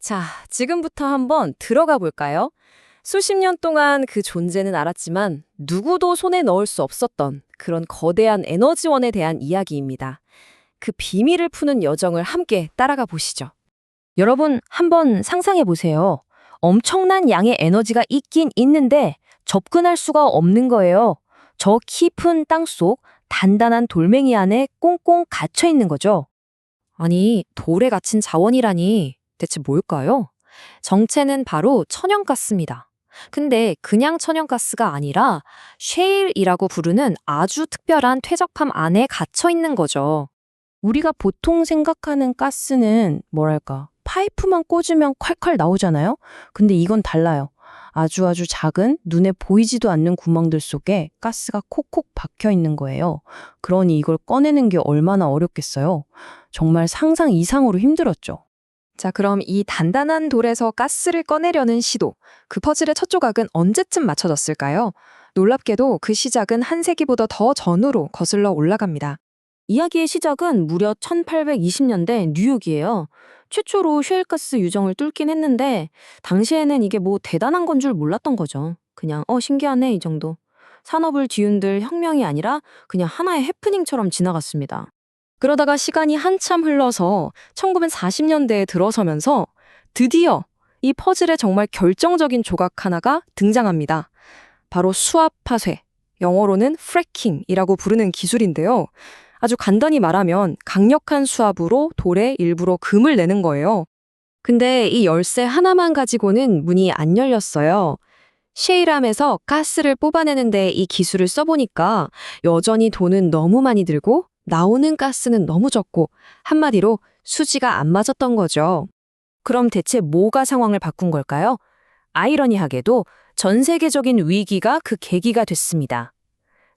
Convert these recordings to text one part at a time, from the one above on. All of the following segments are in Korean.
자, 지금부터 한번 들어가 볼까요? 수십 년 동안 그 존재는 알았지만 누구도 손에 넣을 수 없었던 그런 거대한 에너지원에 대한 이야기입니다. 그 비밀을 푸는 여정을 함께 따라가 보시죠. 여러분, 한번 상상해 보세요. 엄청난 양의 에너지가 있긴 있는데 접근할 수가 없는 거예요. 저 깊은 땅속 단단한 돌멩이 안에 꽁꽁 갇혀 있는 거죠. 아니, 돌에 갇힌 자원이라니 대체 뭘까요? 정체는 바로 천연가스입니다. 근데 그냥 천연가스가 아니라 쉐일이라고 부르는 아주 특별한 퇴적함 안에 갇혀 있는 거죠. 우리가 보통 생각하는 가스는 뭐랄까, 파이프만 꽂으면 콸콸 나오잖아요? 근데 이건 달라요. 아주 작은 눈에 보이지도 않는 구멍들 속에 가스가 콕콕 박혀 있는 거예요. 그러니 이걸 꺼내는 게 얼마나 어렵겠어요? 정말 상상 이상으로 힘들었죠. 자, 그럼 이 단단한 돌에서 가스를 꺼내려는 시도, 그 퍼즐의 첫 조각은 언제쯤 맞춰졌을까요? 놀랍게도 그 시작은 한 세기보다 더 전으로 거슬러 올라갑니다. 이야기의 시작은 무려 1820년대 뉴욕이에요. 최초로 셰일가스 유정을 뚫긴 했는데 당시에는 이게 뭐 대단한 건 줄 몰랐던 거죠. 그냥 신기하네 이 정도. 산업을 뒤흔들 혁명이 아니라 그냥 하나의 해프닝처럼 지나갔습니다. 그러다가 시간이 한참 흘러서 1940년대에 들어서면서 드디어 이 퍼즐의 정말 결정적인 조각 하나가 등장합니다. 바로 수압 파쇄, 영어로는 프래킹이라고 부르는 기술인데요. 아주 간단히 말하면 강력한 수압으로 돌에 일부러 금을 내는 거예요. 근데 이 열쇠 하나만 가지고는 문이 안 열렸어요. 셰일함에서 가스를 뽑아내는데 이 기술을 써보니까 여전히 돈은 너무 많이 들고 나오는 가스는 너무 적고 한마디로 수지가 안 맞았던 거죠. 그럼 대체 뭐가 상황을 바꾼 걸까요? 아이러니하게도 전 세계적인 위기가 그 계기가 됐습니다.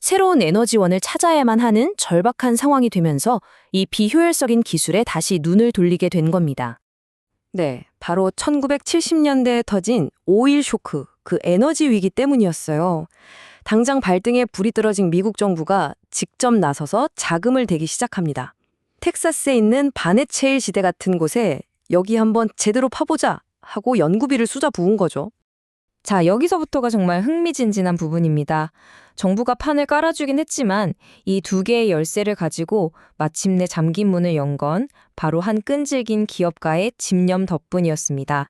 새로운 에너지원을 찾아야만 하는 절박한 상황이 되면서 이 비효율적인 기술에 다시 눈을 돌리게 된 겁니다. 네, 바로 1970년대에 터진 오일 쇼크, 그 에너지 위기 때문이었어요. 당장 발등에 불이 떨어진 미국 정부가 직접 나서서 자금을 대기 시작합니다. 텍사스에 있는 바넷 셰일 지대 같은 곳에 여기 한번 제대로 파보자 하고 연구비를 쏟아부은 거죠. 자, 여기서부터가 정말 흥미진진한 부분입니다. 정부가 판을 깔아주긴 했지만 이 두 개의 열쇠를 가지고 마침내 잠긴 문을 연 건 바로 한 끈질긴 기업가의 집념 덕분이었습니다.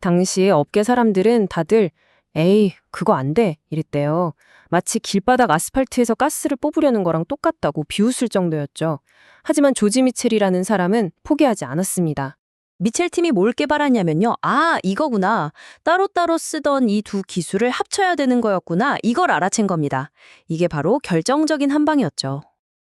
당시 업계 사람들은 다들 에이, 그거 안 돼 이랬대요. 마치 길바닥 아스팔트에서 가스를 뽑으려는 거랑 똑같다고 비웃을 정도였죠. 하지만 조지 미첼이라는 사람은 포기하지 않았습니다. 미첼 팀이 뭘 개발하냐면요. 아, 이거구나. 따로따로 쓰던 이 두 기술을 합쳐야 되는 거였구나. 이걸 알아챈 겁니다. 이게 바로 결정적인 한 방이었죠.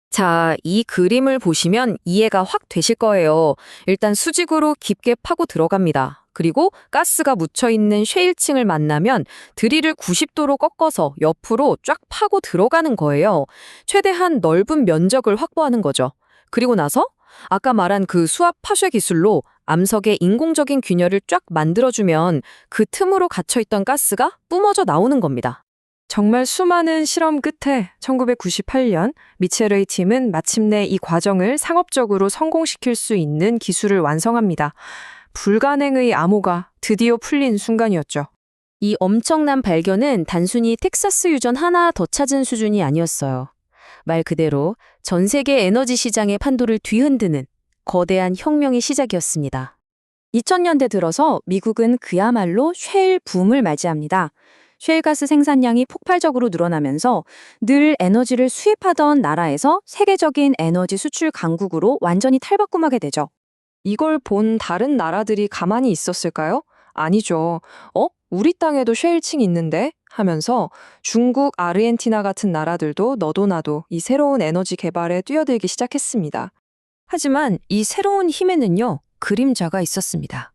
자, 이 그림을 보시면 이해가 확 되실 거예요. 일단 수직으로 깊게 파고 들어갑니다. 그리고 가스가 묻혀있는 쉐일층을 만나면 드릴을 90도로 꺾어서 옆으로 쫙 파고 들어가는 거예요. 최대한 넓은 면적을 확보하는 거죠. 그리고 나서 아까 말한 그 수압 파쇄 기술로 암석의 인공적인 균열을 쫙 만들어주면 그 틈으로 갇혀있던 가스가 뿜어져 나오는 겁니다. 정말 수많은 실험 끝에 1998년 미첼의 팀은 마침내 이 과정을 상업적으로 성공시킬 수 있는 기술을 완성합니다. 불가능의 암호가 드디어 풀린 순간이었죠. 이 엄청난 발견은 단순히 텍사스 유전 하나 더 찾은 수준이 아니었어요. 말 그대로 전 세계 에너지 시장의 판도를 뒤흔드는 거대한 혁명의 시작이었습니다. 2000년대 들어서 미국은 그야말로 셰일 붐을 맞이합니다. 셰일가스 생산량이 폭발적으로 늘어나면서 늘 에너지를 수입하던 나라에서 세계적인 에너지 수출 강국으로 완전히 탈바꿈하게 되죠. 이걸 본 다른 나라들이 가만히 있었을까요? 아니죠. 우리 땅에도 셰일층이 있는데? 하면서 중국, 아르헨티나 같은 나라들도 너도 나도 이 새로운 에너지 개발에 뛰어들기 시작했습니다. 하지만 이 새로운 힘에는요, 그림자가 있었습니다.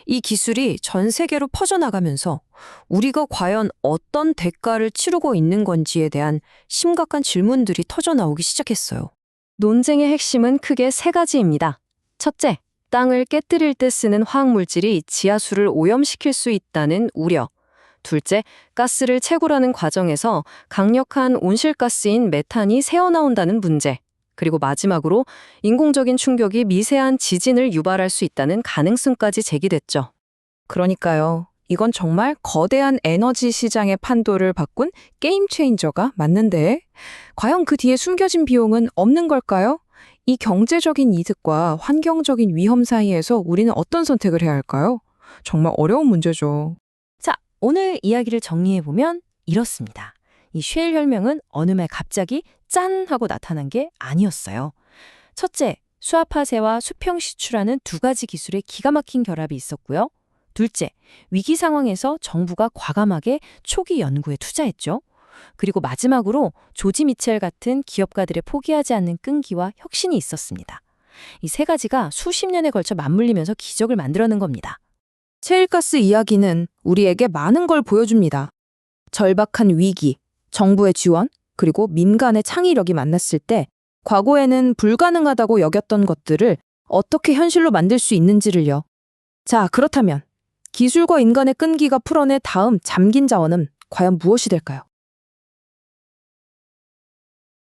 이 기술이 전 세계로 퍼져나가면서 우리가 과연 어떤 대가를 치르고 있는 건지에 대한 심각한 질문들이 터져나오기 시작했어요. 논쟁의 핵심은 크게 세 가지입니다. 첫째, 땅을 깨뜨릴 때 쓰는 화학물질이 지하수를 오염시킬 수 있다는 우려. 둘째, 가스를 채굴하는 과정에서 강력한 온실가스인 메탄이 새어나온다는 문제. 그리고 마지막으로 인공적인 충격이 미세한 지진을 유발할 수 있다는 가능성까지 제기됐죠. 그러니까요. 이건 정말 거대한 에너지 시장의 판도를 바꾼 게임 체인저가 맞는데, 과연 그 뒤에 숨겨진 비용은 없는 걸까요? 이 경제적인 이득과 환경적인 위험 사이에서 우리는 어떤 선택을 해야 할까요? 정말 어려운 문제죠. 자, 오늘 이야기를 정리해보면 이렇습니다. 이 쉘 혁명은 어느 날 갑자기 짠 하고 나타난 게 아니었어요. 첫째, 수압화세와 수평 시추라는 두 가지 기술의 기가 막힌 결합이 있었고요. 둘째, 위기 상황에서 정부가 과감하게 초기 연구에 투자했죠. 그리고 마지막으로 조지 미첼 같은 기업가들의 포기하지 않는 끈기와 혁신이 있었습니다. 이 세 가지가 수십 년에 걸쳐 맞물리면서 기적을 만들어낸 겁니다. 셰일가스 이야기는 우리에게 많은 걸 보여줍니다. 절박한 위기, 정부의 지원, 그리고 민간의 창의력이 만났을 때 과거에는 불가능하다고 여겼던 것들을 어떻게 현실로 만들 수 있는지를요. 자, 그렇다면 기술과 인간의 끈기가 풀어내 다음 잠긴 자원은 과연 무엇이 될까요?